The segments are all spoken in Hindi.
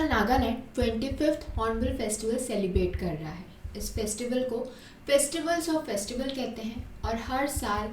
साल Nagaland 25th hornbill festival celebrate कर रहा है। इस फेस्टिवल को फेस्टिवल्स ऑफ फेस्टिवल कहते हैं और हर साल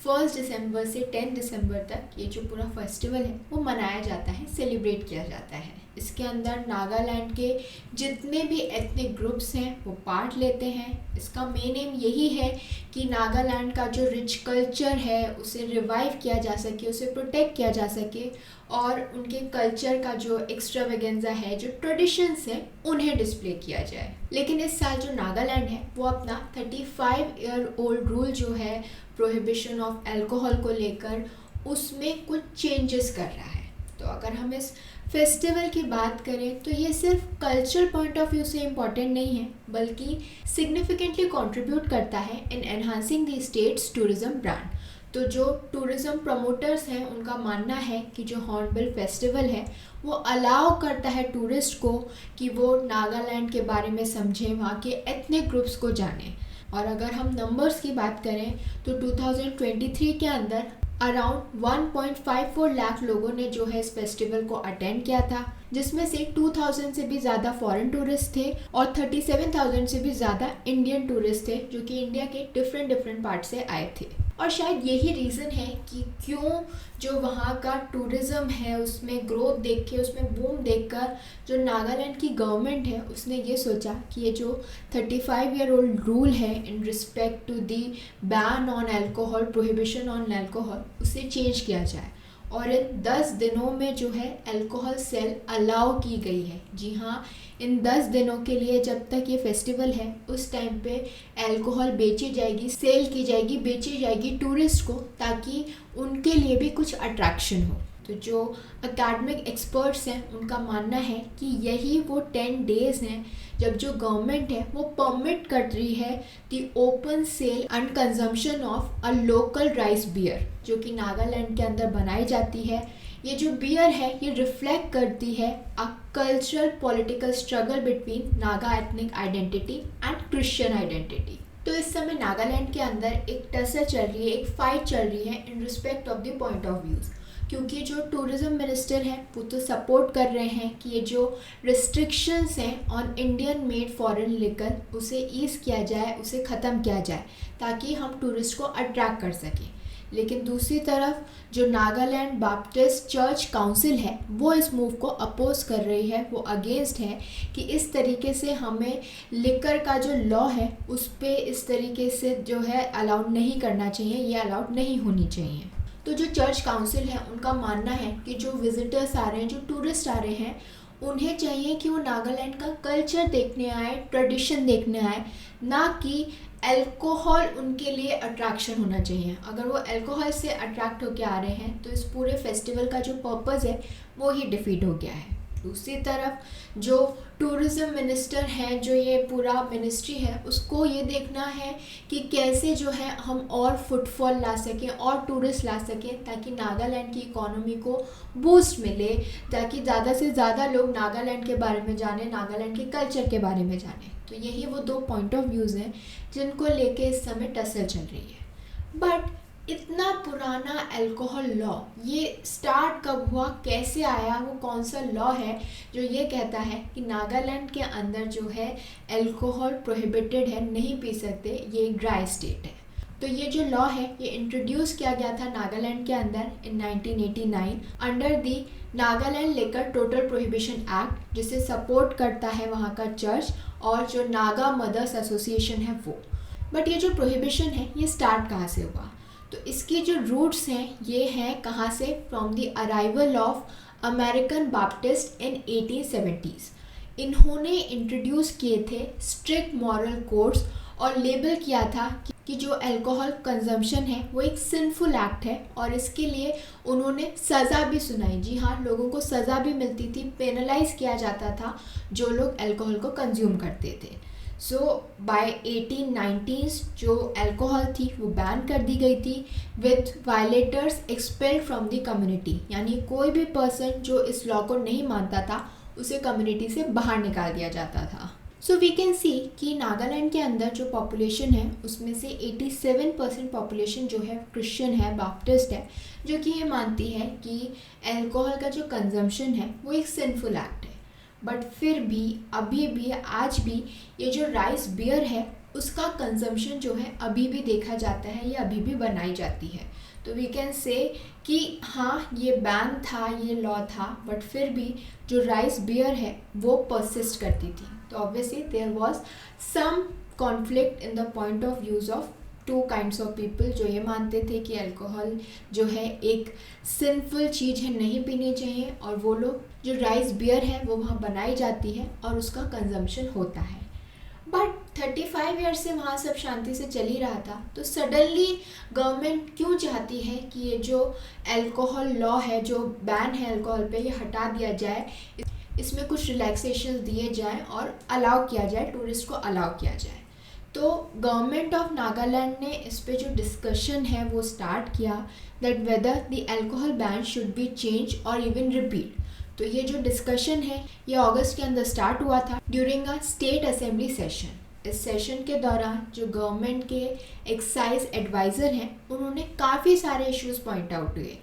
1 दिसंबर से 10 दिसंबर तक ये जो पूरा फेस्टिवल है वो मनाया जाता है, सेलिब्रेट किया जाता है। इसके अंदर नागालैंड के जितने भी एथनिक ग्रुप्स हैं वो पार्ट लेते हैं। इसका मेन एम यही है कि नागालैंड का जो रिच कल्चर है उसे रिवाइव किया जा सके, उसे प्रोटेक्ट किया जा सके और उनके कल्चर का जो एक्स्ट्रावेगेंजा है, जो ट्रेडिशंस हैं, उन्हें डिस्प्ले किया जाए। लेकिन इस साल जो नागालैंड है वो अपना 35 ईयर ओल्ड रूल जो है प्रोहिबिशन ऑफ अल्कोहल को लेकर, उसमें कुछ चेंजेस कर रहा है। तो अगर हम इस फेस्टिवल की बात करें तो ये सिर्फ कल्चरल पॉइंट ऑफ व्यू से इम्पॉर्टेंट नहीं है, बल्कि सिग्निफिकेंटली कंट्रीब्यूट करता है in enhancing the state's tourism brand. तो जो टूरिज्म प्रमोटर्स हैं उनका मानना है कि जो हॉर्नबिल फेस्टिवल है वो अलाउ करता है टूरिस्ट को कि वो नागालैंड के बारे में समझें, वहाँ के एथनिक ग्रुप्स को जानें। और अगर हम नंबर्स की बात करें तो 2023 के अंदर अराउंड 1.54 लाख लोगों ने जो है इस फेस्टिवल को अटेंड किया था, जिसमें से 2000 से भी ज़्यादा फॉरेन टूरिस्ट थे और 37,000 से भी ज़्यादा इंडियन टूरिस्ट थे जो कि इंडिया के डिफरेंट पार्ट से आए थे। और शायद यही रीज़न है कि क्यों जो वहाँ का टूरिज़्म है उसमें ग्रोथ देख के, उसमें बूम देखकर जो नागालैंड की गवर्नमेंट है उसने ये सोचा कि ये जो 35 ईयर ओल्ड रूल है in respect to the ban on alcohol, prohibition on alcohol, उसे चेंज किया जाए। और इन 10 दिनों में जो है अल्कोहल सेल अलाउ की गई है। जी हाँ, इन 10 दिनों के लिए जब तक ये फेस्टिवल है उस टाइम पे अल्कोहल बेची जाएगी, सेल की जाएगी, बेची जाएगी टूरिस्ट को, ताकि उनके लिए भी कुछ अट्रैक्शन हो। तो जो एकेडमिक एक्सपर्ट्स हैं उनका मानना है कि यही वो 10 डेज़ हैं जब जो गवर्नमेंट है वो परमिट कर रही है the open sale and consumption of a local rice beer, जो कि नागालैंड के अंदर बनाई जाती है। ये जो बियर है ये रिफ्लेक्ट करती है a cultural political struggle between Naga ethnic identity and Christian identity. तो इस समय नागालैंड के अंदर एक टसल चल रही है, एक फाइट चल रही है in respect of the point of views, क्योंकि जो टूरिज़्म मिनिस्टर हैं वो तो सपोर्ट कर रहे हैं कि ये जो रिस्ट्रिक्शंस हैं on Indian made foreign liquor उसे ईज़ किया जाए, उसे ख़त्म किया जाए, ताकि हम टूरिस्ट को अट्रैक्ट कर सकें। लेकिन दूसरी तरफ जो नागालैंड बैप्टिस्ट चर्च काउंसिल है वो इस मूव को अपोज कर रही है, वो अगेंस्ट है कि इस तरीके से हमें लिकर का जो लॉ है उस पर इस तरीके से जो है अलाउड नहीं करना चाहिए, ये अलाउड नहीं होनी चाहिए। तो जो चर्च काउंसिल है उनका मानना है कि जो विजिटर्स आ रहे हैं, जो टूरिस्ट आ रहे हैं, उन्हें चाहिए कि वो नागालैंड का कल्चर देखने आए, ट्रेडिशन देखने आए, ना कि अल्कोहल उनके लिए अट्रैक्शन होना चाहिए। अगर वो अल्कोहल से अट्रैक्ट होकर आ रहे हैं तो इस पूरे फेस्टिवल का जो पर्पज़ है वो ही डिफीट हो गया है। दूसरी तरफ जो टूरिज़्म मिनिस्टर हैं, जो ये पूरा मिनिस्ट्री है, उसको ये देखना है कि कैसे जो है हम और फुटफॉल ला सकें और टूरिस्ट ला सकें, ताकि नागालैंड की इकोनॉमी को बूस्ट मिले, ताकि ज़्यादा से ज़्यादा लोग नागालैंड के बारे में जाने, नागालैंड के कल्चर के बारे में जाने। तो यही वो 2 पॉइंट ऑफ व्यूज़ हैं जिनको लेके इस समय टसल चल रही है। बट इतना पुराना अल्कोहल लॉ ये स्टार्ट कब हुआ, कैसे आया, वो कौन सा लॉ है जो ये कहता है कि नागालैंड के अंदर जो है अल्कोहल प्रोहिबिटेड है, नहीं पी सकते, ये एक ड्राई स्टेट है। तो ये जो लॉ है ये इंट्रोड्यूस किया गया था नागालैंड के अंदर इन 1989 under the Nagaland liquor total prohibition act, जिसे सपोर्ट करता है वहाँ का चर्च और जो नागा मदर्स एसोसिएशन है वो। बट ये जो प्रोहिबिशन है ये स्टार्ट कहाँ से हुआ, तो इसकी जो रूट्स हैं ये हैं कहाँ से, from the arrival of American Baptist in 1870s। इन्होंने इंट्रोड्यूस किए थे स्ट्रिक्ट मॉरल कोड्स और लेबल किया था कि जो अल्कोहल कंजम्पशन है वो एक सिंफुल एक्ट है, और इसके लिए उन्होंने सज़ा भी सुनाई। जी हाँ, लोगों को सज़ा भी मिलती थी, पेनलाइज किया जाता था जो लोग अल्कोहल को कंज्यूम करते थे। सो बाय 1890s जो अल्कोहल थी वो बैन कर दी गई थी, with violators expelled from the community, यानी कोई भी पर्सन जो इस लॉ को नहीं मानता था उसे कम्युनिटी से बाहर निकाल दिया जाता था। सो वी कैन सी कि नागालैंड के अंदर जो पॉपुलेशन है उसमें से 87% पॉपुलेशन जो है क्रिश्चियन है, बैप्टिस्ट है, जो कि ये मानती है कि अल्कोहल का जो कंजम्पशन है वो एक सिंफुल एक्ट है। बट फिर भी अभी भी आज भी ये जो राइस बियर है उसका कंजम्पशन जो है अभी भी देखा जाता है, ये अभी भी बनाई जाती है। तो वी कैन से कि हाँ ये बैन था, ये लॉ था, बट फिर भी जो राइस बियर है वो परसिस्ट करती थी। तो obviously there was some conflict in the point of views of two kinds of people, जो ये मानते थे कि अल्कोहल जो है एक सिंफुल चीज़ है, नहीं पीनी चाहिए, और वो लोग जो राइस बियर है वो वहाँ बनाई जाती है और उसका कंजम्पशन होता है। बट 35 ईयर्स से वहाँ सब शांति से चल ही रहा था, तो सडनली गवर्नमेंट क्यों चाहती है कि ये जो अल्कोहल लॉ है, जो बैन है अल्कोहल पे, ये हटा दिया जाए, इसमें कुछ रिलैक्सेशन दिए जाएं और अलाउ किया जाए, टूरिस्ट को अलाउ किया जाए। तो गवर्नमेंट ऑफ नागालैंड ने इस पे जो डिस्कशन है वो स्टार्ट किया that whether the alcohol ban should be change और इवन रिपीट। तो ये जो डिस्कशन है ये अगस्त के अंदर स्टार्ट हुआ था during a state assembly session. इस सेशन के दौरान जो गवर्नमेंट के एक्साइज एडवाइज़र हैं उन्होंने काफ़ी सारे इश्यूज पॉइंट आउट हुए।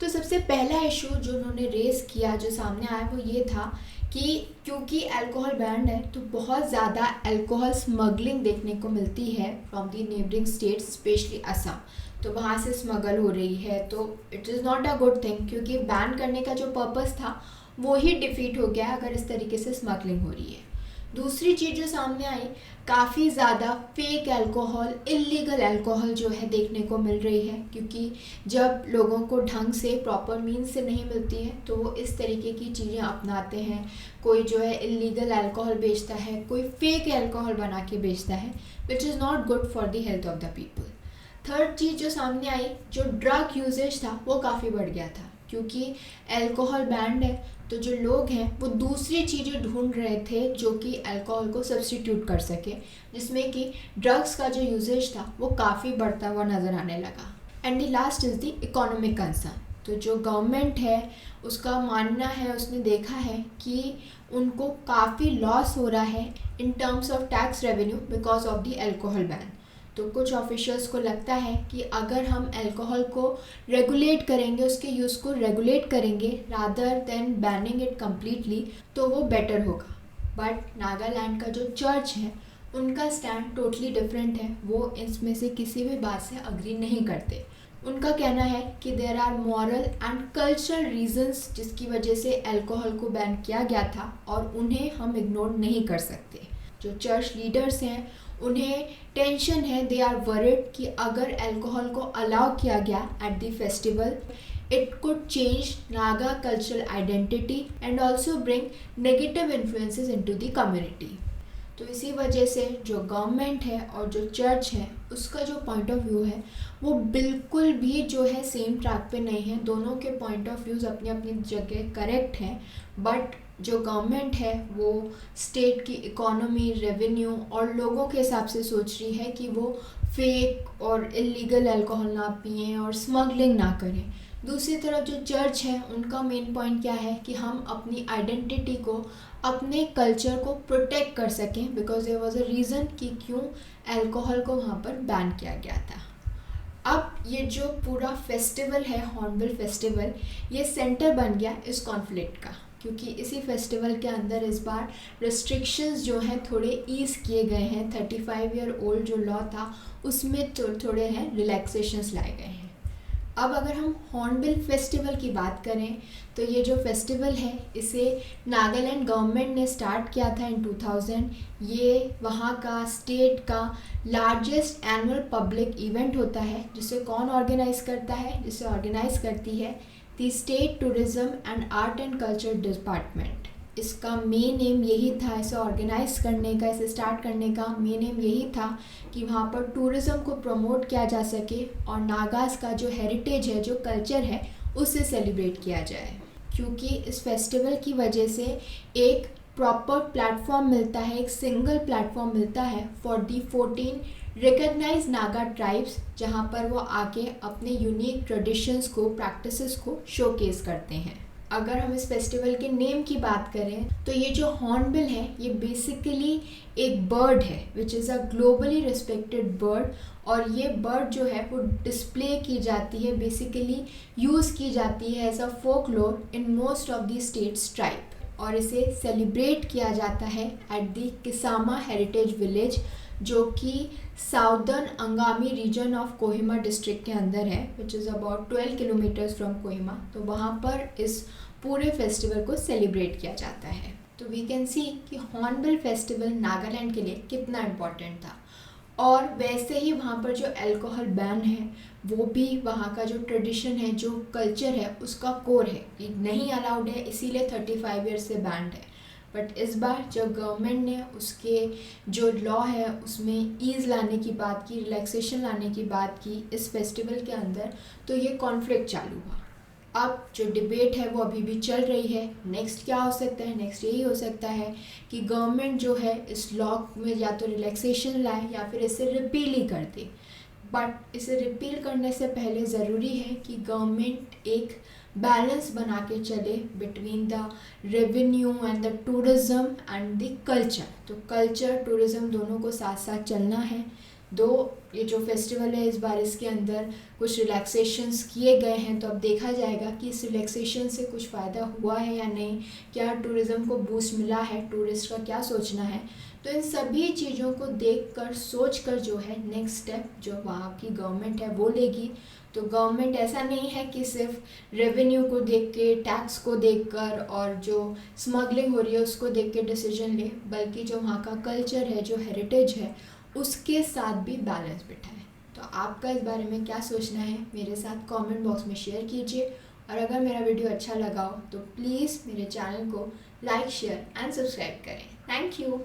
तो सबसे पहला इशू जो उन्होंने रेस किया, जो सामने आया, वो ये था कि क्योंकि अल्कोहल बैंड है तो बहुत ज़्यादा अल्कोहल स्मगलिंग देखने को मिलती है from the neighbouring states, specially Assam. तो वहाँ से स्मगल हो रही है, तो it is not a good thing, क्योंकि बैन करने का जो पर्पस था वो ही डिफीट हो गया अगर इस तरीके से स्मगलिंग हो रही है। दूसरी चीज़ जो सामने आई, काफ़ी ज़्यादा फेक अल्कोहल, इलीगल अल्कोहल जो है देखने को मिल रही है, क्योंकि जब लोगों को ढंग से प्रॉपर मीन्स से नहीं मिलती है तो वो इस तरीके की चीज़ें अपनाते हैं। कोई जो है इलीगल अल्कोहल बेचता है, कोई फेक अल्कोहल बना के बेचता है, which is not good for the health of the people. Third चीज़ जो सामने आई, जो ड्रग यूजेज था वो काफ़ी बढ़ गया था, क्योंकि अल्कोहल बैंड है तो जो लोग हैं वो दूसरी चीज़ें ढूंढ रहे थे जो कि अल्कोहल को सब्स्टिट्यूट कर सके, जिसमें कि ड्रग्स का जो यूजेज था वो काफ़ी बढ़ता हुआ नज़र आने लगा। And the last is the economic concern. तो जो गवर्नमेंट है उसका मानना है, उसने देखा है कि उनको काफ़ी लॉस हो रहा है in terms of tax revenue because of the alcohol ban. तो कुछ ऑफिशियल्स को लगता है कि अगर हम अल्कोहल को रेगुलेट करेंगे, उसके यूज़ को रेगुलेट करेंगे rather than banning it completely, तो वो बेटर होगा। बट नागालैंड का जो चर्च है उनका स्टैंड टोटली डिफरेंट है, वो इसमें से किसी भी बात से अग्री नहीं करते। उनका कहना है कि there are moral and cultural reasons जिसकी वजह से अल्कोहल को बैन किया गया था और उन्हें हम इग्नोर नहीं कर सकते। जो चर्च लीडर्स हैं उन्हें टेंशन है, दे आर वरिड कि अगर अल्कोहल को अलाउ किया गया at the festival, it could change Naga cultural identity and also bring negative influences into the community. तो इसी वजह से जो गवर्नमेंट है और जो चर्च है उसका जो पॉइंट ऑफ व्यू है वो बिल्कुल भी जो है सेम ट्रैक पे नहीं है। दोनों के पॉइंट ऑफ व्यूज़ अपनी अपनी जगह करेक्ट हैं, बट जो गवर्नमेंट है वो स्टेट की इकोनॉमी, रेवेन्यू और लोगों के हिसाब से सोच रही है कि वो फेक और इलीगल अल्कोहल ना पिएं और स्मगलिंग ना करें। दूसरी तरफ जो चर्च है उनका मेन पॉइंट क्या है कि हम अपनी आइडेंटिटी को, अपने कल्चर को प्रोटेक्ट कर सकें, because there was a reason कि क्यों अल्कोहल को वहाँ पर बैन किया गया था। अब ये जो पूरा फेस्टिवल है, हॉर्नबिल फेस्टिवल, ये सेंटर बन गया इस कॉन्फ्लिक्ट का, क्योंकि इसी फेस्टिवल के अंदर इस बार रिस्ट्रिक्शंस जो हैं थोड़े ईज़ किए गए हैं। 35 ईयर ओल्ड जो लॉ था उसमें थोड़े हैं रिलैक्सेशंस लाए गए हैं। अब अगर हम हॉर्नबिल फेस्टिवल की बात करें तो ये जो फेस्टिवल है इसे नागालैंड गवर्नमेंट ने स्टार्ट किया था इन 2000। ये वहाँ का स्टेट का लार्जेस्ट एनुअल पब्लिक इवेंट होता है, जिसे कौन ऑर्गेनाइज़ करता है, जिसे ऑर्गेनाइज़ करती है the state tourism and art and culture department. इसका मेन एम यही था, इसे ऑर्गेनाइज़ करने का, इसे स्टार्ट करने का मेन एम यही था कि वहाँ पर टूरिज़्म को प्रमोट किया जा सके और नागास का जो हेरिटेज है, जो कल्चर है, उसे सेलिब्रेट किया जाए। क्योंकि इस फेस्टिवल की वजह से एक प्रॉपर प्लेटफॉर्म मिलता है, एक सिंगल प्लेटफॉर्म मिलता है for the 14 recognize Naga tribes, जहाँ पर वो आके अपने यूनिक ट्रेडिशंस को, प्रैक्टिसेस को शोकेस करते हैं। अगर हम इस फेस्टिवल के नेम की बात करें तो ये जो हॉर्नबिल है ये बेसिकली एक बर्ड है which is a globally respected bird, और ये बर्ड जो है वो डिस्प्ले की जाती है, बेसिकली यूज़ की जाती है as a folklore in most of the states tribe. और इसे सेलिब्रेट किया जाता है at the Kisama heritage village, जो कि southern Angami region of Kohima district के अंदर है, which is about 12 kilometres from Kohima. तो वहाँ पर इस पूरे फेस्टिवल को सेलिब्रेट किया जाता है। तो वी कैन सी कि हॉर्नबिल फेस्टिवल नागालैंड के लिए कितना इम्पोर्टेंट था। और वैसे ही वहाँ पर जो अल्कोहल बैन है वो भी वहाँ का जो ट्रेडिशन है, जो कल्चर है, उसका कोर है। ये नहीं अलाउड है, इसीलिए 35 ईयर्स से बैंड है। बट इस बार जब गवर्नमेंट ने उसके जो लॉ है उसमें ईज़ लाने की बात की, रिलैक्सेशन लाने की बात की इस फेस्टिवल के अंदर, तो ये कॉन्फ्लिक्ट चालू हुआ। अब जो डिबेट है वो अभी भी चल रही है। नेक्स्ट क्या हो सकता है? नेक्स्ट यही हो सकता है कि गवर्नमेंट जो है इस लॉ में या तो रिलैक्सेशन लाए या फिर इसे रिपील ही कर दे। बट इसे रिपील करने से पहले ज़रूरी है कि गवर्नमेंट एक बैलेंस बना के चले between the revenue and the tourism and the culture. तो कल्चर टूरिज़्म दोनों को साथ साथ चलना है। दो ये जो फेस्टिवल है इस बार इसके अंदर कुछ रिलैक्सेशंस किए गए हैं, तो अब देखा जाएगा कि इस रिलैक्सेशन से कुछ फ़ायदा हुआ है या नहीं, क्या टूरिज़्म को बूस्ट मिला है, टूरिस्ट का क्या सोचना है। तो इन सभी चीज़ों को देखकर सोचकर जो है नेक्स्ट स्टेप जो वहाँ की गवर्नमेंट है वो लेगी। तो गवर्नमेंट ऐसा नहीं है कि सिर्फ रेवेन्यू को देख के, टैक्स को देखकर और जो स्मगलिंग हो रही है उसको देख के डिसीजन ले, बल्कि जो वहाँ का कल्चर है, जो हेरिटेज है, उसके साथ भी बैलेंस बिठाए। तो आपका इस बारे में क्या सोचना है मेरे साथ कमेंट बॉक्स में शेयर कीजिए। और अगर मेरा वीडियो अच्छा लगा हो तो प्लीज़ मेरे चैनल को लाइक, शेयर एंड सब्सक्राइब करें। Thank you.